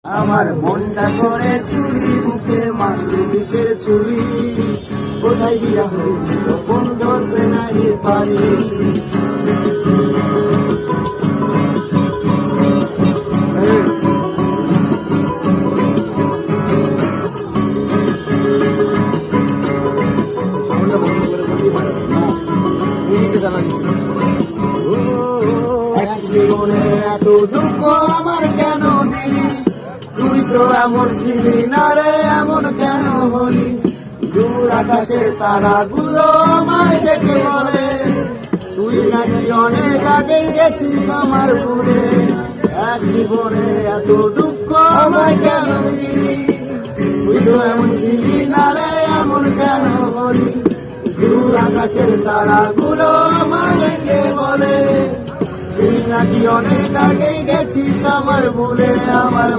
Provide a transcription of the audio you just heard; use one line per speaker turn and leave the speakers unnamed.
আমার মনটা করে চুরি বুকে মারল বিষের ছুরি, কোথায় গিয়া হইল কোন ধরতে নাই পারি। জীবনে এত দুঃখ আমার কেন দিলি, তুই তো এমন ছিলি না রে, এমন কেন হলি। দূর আকাশের তারাগুলো আমায় দেখে বলে, তুই নাকি অনেক আগে গেছিস আমার ভুলে। এক জীবনে এত দুঃখ আমায় কেন দিলি, তুই তো এমন ছিলি না রে, এমন কেন হলি। দূর আকাশের তারাগুলো আমায় দেখে বলে, তুই নাকি অনেক আগে গেছিস আমার ভুলে। আমার